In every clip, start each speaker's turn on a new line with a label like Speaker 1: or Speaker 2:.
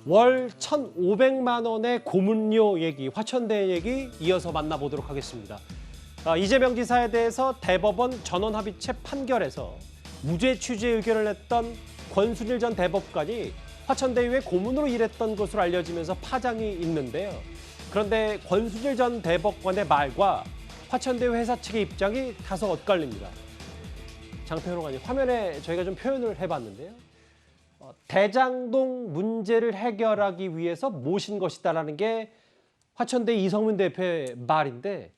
Speaker 1: 월 1,500만 원의 고문료 얘기, 화천대유 얘기 이어서 만나보도록 하겠습니다. 이재명 지사에 대해서 대법원 전원합의체 판결에서 무죄 취지 의견을 냈던 권순일 전 대법관이 화천대유의 고문으로 일했던 것으로 알려지면서 파장이 있는데요. 그런데 권순일 전 대법관의 말과 화천대유 회사 측의 입장이 다소 엇갈립니다. 장평론가님, 화면에 저희가 좀 표현을 해봤는데요. 대장동 문제를 해결하기 위해서 모신 것이다라는 게 화천대유 이성민 대표의 말인데,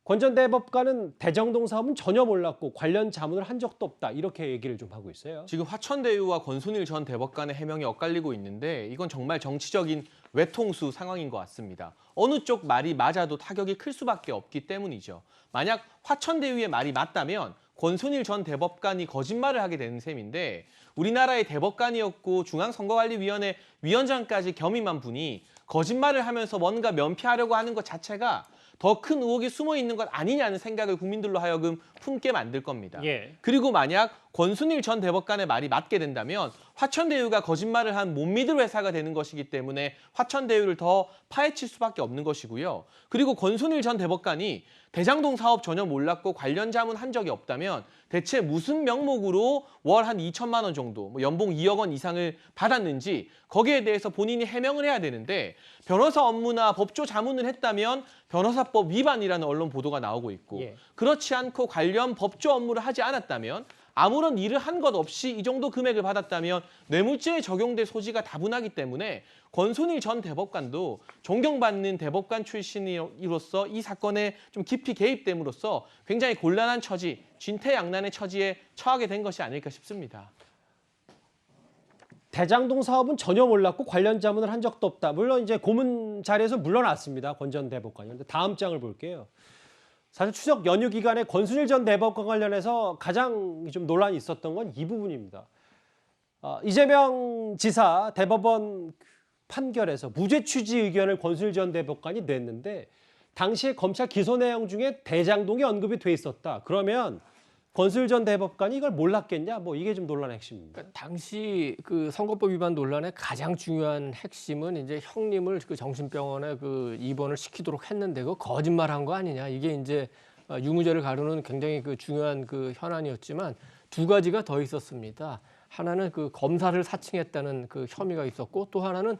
Speaker 1: 권 전 대법관은 대장동 사업은 전혀 몰랐고 관련 자문을 한 적도 없다, 이렇게 얘기를 좀 하고 있어요.
Speaker 2: 지금 화천대유와 권순일 전 대법관의 해명이 엇갈리고 있는데 이건 정말 정치적인 외통수 상황인 것 같습니다. 어느 쪽 말이 맞아도 타격이 클 수밖에 없기 때문이죠. 만약 화천대유의 말이 맞다면 권순일 전 대법관이 거짓말을 하게 되는 셈인데, 우리나라의 대법관이었고 중앙선거관리위원회 위원장까지 겸임한 분이 거짓말을 하면서 뭔가 면피하려고 하는 것 자체가 더 큰 의혹이 숨어 있는 것 아니냐는 생각을 국민들로 하여금 품게 만들 겁니다. 그리고 만약 권순일 전 대법관의 말이 맞게 된다면 화천대유가 거짓말을 한 못 믿을 회사가 되는 것이기 때문에 화천대유를 더 파헤칠 수밖에 없는 것이고요. 그리고 권순일 전 대법관이 대장동 사업 전혀 몰랐고 관련 자문 한 적이 없다면 대체 무슨 명목으로 월 한 2천만 원 정도, 연봉 2억 원 이상을 받았는지 거기에 대해서 본인이 해명을 해야 되는데, 변호사 업무나 법조 자문을 했다면 변호사법 위반이라는 언론 보도가 나오고 있고, 그렇지 않고 관련 법조 업무를 하지 않았다면, 아무런 일을 한 것 없이 이 정도 금액을 받았다면 뇌물죄에 적용될 소지가 다분하기 때문에 권순일 전 대법관도 존경받는 대법관 출신으로서 이 사건에 좀 깊이 개입됨으로써 굉장히 곤란한 처지, 진퇴양난의 처지에 처하게 된 것이 아닐까 싶습니다.
Speaker 1: 대장동 사업은 전혀 몰랐고 관련 자문을 한 적도 없다. 물론 이제 고문 자리에서 물러났습니다, 권 전 대법관이. 그런데 다음 장을 볼게요. 사실 추석 연휴 기간에 권순일 전 대법관 관련해서 가장 좀 논란이 있었던 건 이 부분입니다. 이재명 지사 대법원 판결에서 무죄 취지 의견을 권순일 전 대법관이 냈는데, 당시에 검찰 기소 내용 중에 대장동이 언급이 돼 있었다. 그러면 권순일 전 대법관이 이걸 몰랐겠냐? 이게 좀 논란의 핵심입니다.
Speaker 3: 그러니까 당시 그 선거법 위반 논란의 가장 중요한 핵심은 이제 형님을 그 정신병원에 그 입원을 시키도록 했는데 그거 거짓말한 거 아니냐? 이게 이제 유무죄를 가르는 굉장히 그 중요한 그 현안이었지만, 두 가지가 더 있었습니다. 하나는 그 검사를 사칭했다는 그 혐의가 있었고, 또 하나는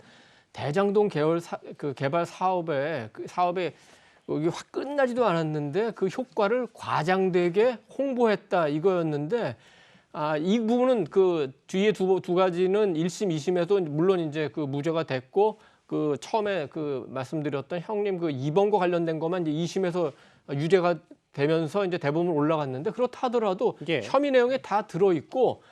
Speaker 3: 대장동 개발 사업에 여기 확 끝나지도 않았는데 그 효과를 과장되게 홍보했다, 이거였는데, 이 부분은 그 뒤에 두 가지는 1심, 2심에도 물론 이제 그 무죄가 됐고, 그 처음에 그 말씀드렸던 형님 그 입원과 관련된 것만 이제 2심에서 유죄가 되면서 이제 대법원 올라갔는데, 그렇다 하더라도 혐의 내용에 다 들어 있고,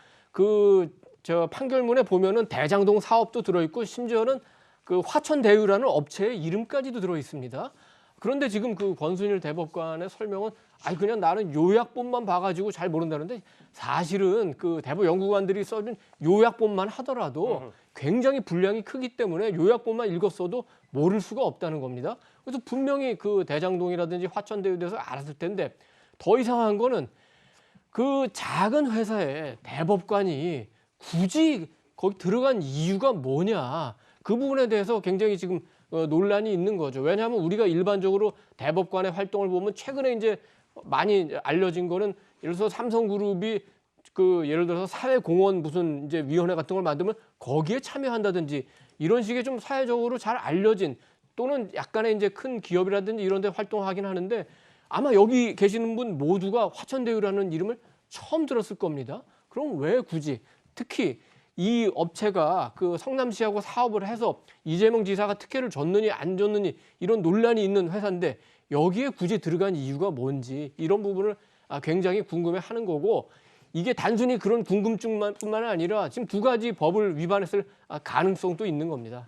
Speaker 3: 저 판결문에 보면은 대장동 사업도 들어 있고, 심지어는 그 화천대유라는 업체의 이름까지도 들어 있습니다. 그런데 지금 그 권순일 대법관의 설명은 그냥 나는 요약본만 봐가지고 잘 모른다는데, 사실은 그 대법 연구관들이 써준 요약본만 하더라도 굉장히 분량이 크기 때문에 요약본만 읽었어도 모를 수가 없다는 겁니다. 그래서 분명히 그 대장동이라든지 화천대유에 대해서 알았을 텐데, 더 이상한 거는 그 작은 회사에 대법관이 굳이 거기 들어간 이유가 뭐냐, 그 부분에 대해서 굉장히 지금 논란이 있는 거죠. 왜냐하면 우리가 일반적으로 대법관의 활동을 보면 최근에 이제 많이 알려진 거는, 예를 들어서 삼성그룹이 그 예를 들어서 사회공헌 무슨 이제 위원회 같은 걸 만들면 거기에 참여한다든지, 이런 식의 좀 사회적으로 잘 알려진, 또는 약간의 이제 큰 기업이라든지 이런 데 활동하긴 하는데, 아마 여기 계시는 분 모두가 화천대유라는 이름을 처음 들었을 겁니다. 그럼 왜 굳이, 특히 이 업체가 그 성남시하고 사업을 해서 이재명 지사가 특혜를 줬느니 안 줬느니 이런 논란이 있는 회사인데, 여기에 굳이 들어간 이유가 뭔지, 이런 부분을 굉장히 궁금해하는 거고, 이게 단순히 그런 궁금증뿐만 아니라 지금 두 가지 법을 위반했을 가능성도 있는 겁니다.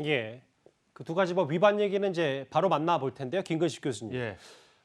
Speaker 1: 그 두 가지 법 위반 얘기는 이제 바로 만나볼 텐데요, 김근식 교수님.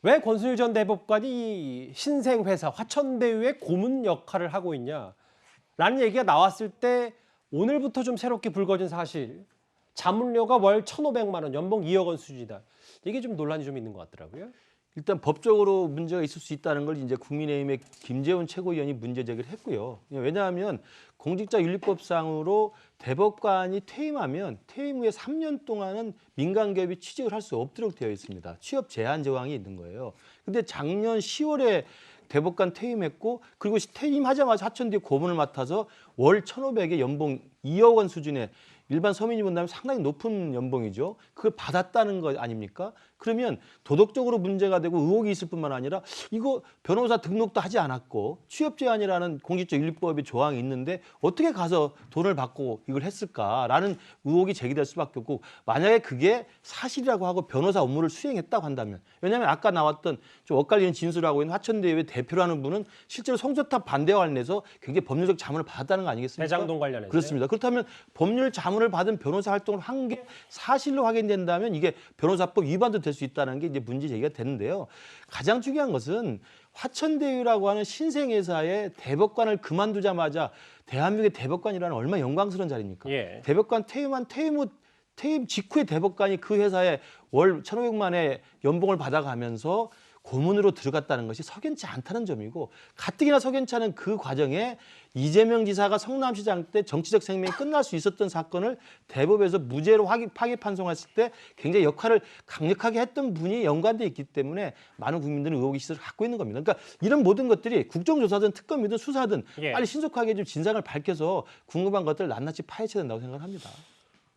Speaker 1: 왜 권순일 전 대법관이 이 신생회사 화천대유의 고문 역할을 하고 있냐라는 얘기가 나왔을 때, 오늘부터 좀 새롭게 불거진 사실, 자문료가 월 1,500만 원, 연봉 2억 원 수준이다. 이게 좀 논란이 좀 있는 것 같더라고요.
Speaker 4: 일단 법적으로 문제가 있을 수 있다는 걸 이제 국민의힘의 김재원 최고위원이 문제 제기를 했고요. 왜냐하면 공직자윤리법상으로 대법관이 퇴임하면 퇴임 후에 3년 동안은 민간 기업이 취직을 할 수 없도록 되어 있습니다. 취업 제한 조항이 있는 거예요. 근데 작년 10월에 대법관 퇴임했고 그리고 퇴임하자마자 하천대에 고문을 맡아서 월 1,500에 연봉 2억 원 수준의 일반 서민이 본다면 상당히 높은 연봉이죠. 그걸 받았다는 거 아닙니까? 그러면 도덕적으로 문제가 되고 의혹이 있을 뿐만 아니라 이거 변호사 등록도 하지 않았고 취업 제한이라는 공직자윤리법의 조항이 있는데 어떻게 가서 돈을 받고 이걸 했을까라는 의혹이 제기될 수밖에 없고 만약에 그게 사실이라고 하고 변호사 업무를 수행했다고 한다면 왜냐하면 아까 나왔던 좀 엇갈리는 진술하고 있는 화천대유의 대표라는 분은 실제로 성적탑 반대 관련해서 굉장히 법률적 자문을 받았다는 거 아니겠습니까?
Speaker 1: 대장동 관련해서
Speaker 4: 그렇습니다. 그렇다면 법률 자문을 받은 변호사 활동을 한 게 사실로 확인된다면 이게 변호사법 위반도 될 수 있다는 게 이제 문제 제기가 되는데요. 가장 중요한 것은 화천대유라고 하는 신생회사의 대법관을 그만두자마자 대한민국의 대법관이라는 얼마나 영광스러운 자리입니까?
Speaker 1: 예.
Speaker 4: 대법관 퇴임 직후에 대법관이 그 회사에 월 1,500만의 연봉을 받아가면서 고문으로 들어갔다는 것이 석연치 않다는 점이고 가뜩이나 석연치 않은 그 과정에 이재명 지사가 성남시장 때 정치적 생명이 끝날 수 있었던 사건을 대법에서 무죄로 파기 판송했을 때 굉장히 역할을 강력하게 했던 분이 연관돼 있기 때문에 많은 국민들은 의혹이 시설을 갖고 있는 겁니다. 그러니까 이런 모든 것들이 국정조사든 특검이든 수사든
Speaker 1: 예.
Speaker 4: 빨리 신속하게 좀 진상을 밝혀서 궁금한 것들을 낱낱이 파헤쳐야 된다고 생각을 합니다.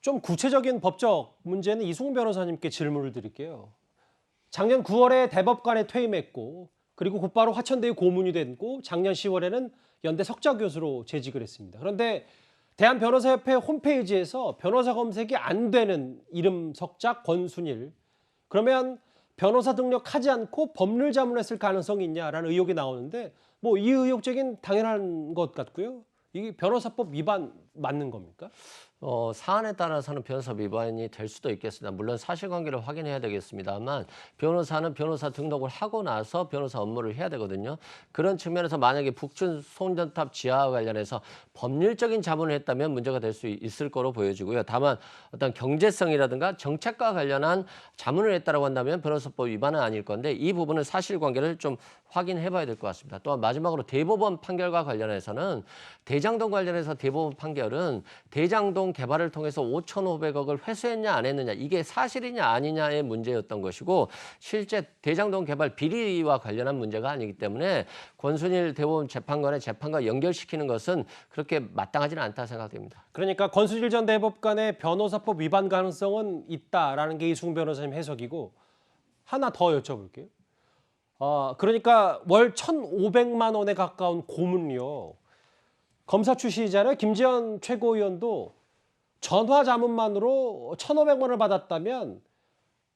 Speaker 1: 좀 구체적인 법적 문제는 이승훈 변호사님께 질문을 드릴게요. 작년 9월에 대법관에 퇴임했고 그리고 곧바로 화천대유 고문이 됐고 작년 10월에는 연대 석좌 교수로 재직을 했습니다. 그런데 대한변호사협회 홈페이지에서 변호사 검색이 안 되는 이름 석좌 권순일. 그러면 변호사 등록하지 않고 법률 자문했을 가능성이 있냐라는 의혹이 나오는데 뭐 이 의혹적인 당연한 것 같고요. 이게 변호사법 위반 맞는 겁니까?
Speaker 3: 사안에 따라서는 변호사 위반이 될 수도 있겠습니다. 물론 사실관계를 확인해야 되겠습니다만 변호사는 변호사 등록을 하고 나서 변호사 업무를 해야 되거든요. 그런 측면에서 만약에 북춘 송전탑 지하와 관련해서 법률적인 자문을 했다면 문제가 될 수 있을 거로 보여지고요. 다만 어떤 경제성이라든가 정책과 관련한 자문을 했다고 한다면 변호사법 위반은 아닐 건데 이 부분은 사실관계를 좀 확인해 봐야 될 것 같습니다. 또한 마지막으로 대법원 판결과 관련해서는 대장동 관련해서 대법원 판결은 대장동 개발을 통해서 5,500억을 회수했냐 안 했느냐 이게 사실이냐 아니냐의 문제였던 것이고 실제 대장동 개발 비리와 관련한 문제가 아니기 때문에 권순일 대법원 재판관의 재판과 연결시키는 것은 그렇게 마땅하지는 않다 생각됩니다.
Speaker 1: 그러니까 권순일 전 대법관의 변호사법 위반 가능성은 있다라는 게 이승훈 변호사님 해석이고 하나 더 여쭤볼게요. 그러니까 월 1,500만 원에 가까운 고문료. 검사 출신이잖아요. 김재원 최고위원도 전화 자문만으로 1,500만 원을 받았다면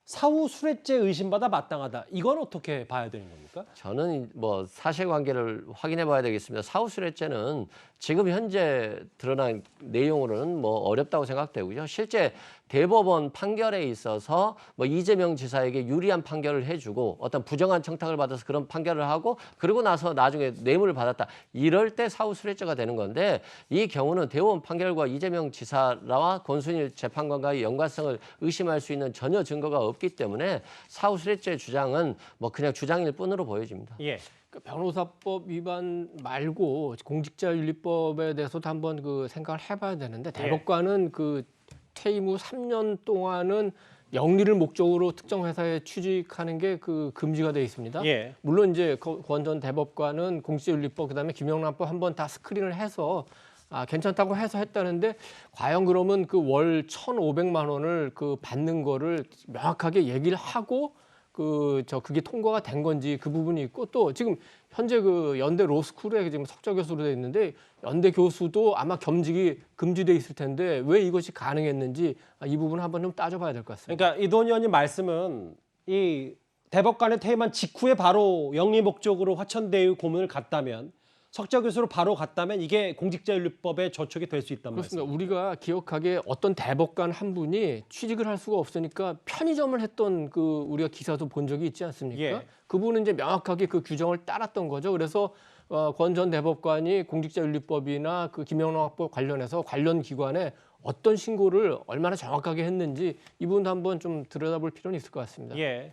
Speaker 1: 사후 수뢰죄 의심받아 마땅하다. 이건 어떻게 봐야 되는 겁니까?
Speaker 3: 저는 뭐 사실관계를 확인해 봐야 되겠습니다. 사후수뢰죄는 지금 현재 드러난 내용으로는 뭐 어렵다고 생각되고요. 실제 대법원 판결에 있어서 뭐 이재명 지사에게 유리한 판결을 해주고 어떤 부정한 청탁을 받아서 그런 판결을 하고 그러고 나서 나중에 뇌물을 받았다. 이럴 때 사후수뢰죄가 되는 건데 이 경우는 대법원 판결과 이재명 지사와 권순일 재판관과의 연관성을 의심할 수 있는 전혀 증거가 없기 때문에 사후수뢰죄 주장은 뭐 그냥 주장일 뿐으로 보여집니다.
Speaker 1: 예.
Speaker 3: 변호사법 위반 말고 공직자윤리법에 대해서도 한번 그 생각을 해봐야 되는데 대법관은 그 퇴임 후 3년 동안은 영리를 목적으로 특정 회사에 취직하는 게 그 금지가 되어 있습니다.
Speaker 1: 예.
Speaker 3: 물론 이제 권 전 대법관은 공직자윤리법 그다음에 김영란법 한번 다 스크린을 해서 괜찮다고 해서 했다는데 과연 그러면 그 월 1,500만 원을 그 받는 거를 명확하게 얘기를 하고 그게 통과가 된 건지 그 부분이 있고 또 지금 현재 그 연대 로스쿨에 지금 석좌 교수로 돼 있는데 연대 교수도 아마 겸직이 금지돼 있을 텐데 왜 이것이 가능했는지 이 부분 한번 좀 따져봐야 될 것 같습니다.
Speaker 1: 그러니까 이도원 의원님 말씀은 이 대법관에 퇴임한 직후에 바로 영리 목적으로 화천대유 고문을 갔다면 석좌 교수로 바로 갔다면 이게 공직자윤리법에 저촉이 될 수 있단 말씀이죠.
Speaker 3: 그렇습니다. 우리가 기억하기에 어떤 대법관 한 분이 취직을 할 수가 없으니까 편의점을 했던 그 우리가 기사도 본 적이 있지 않습니까?
Speaker 1: 예.
Speaker 3: 그분은 이제 명확하게 그 규정을 따랐던 거죠. 그래서 권 전 대법관이 공직자윤리법이나 그 김영란법 관련해서 관련 기관에 어떤 신고를 얼마나 정확하게 했는지 이 부분도 한번 좀 들여다볼 필요는 있을 것 같습니다.
Speaker 1: 예.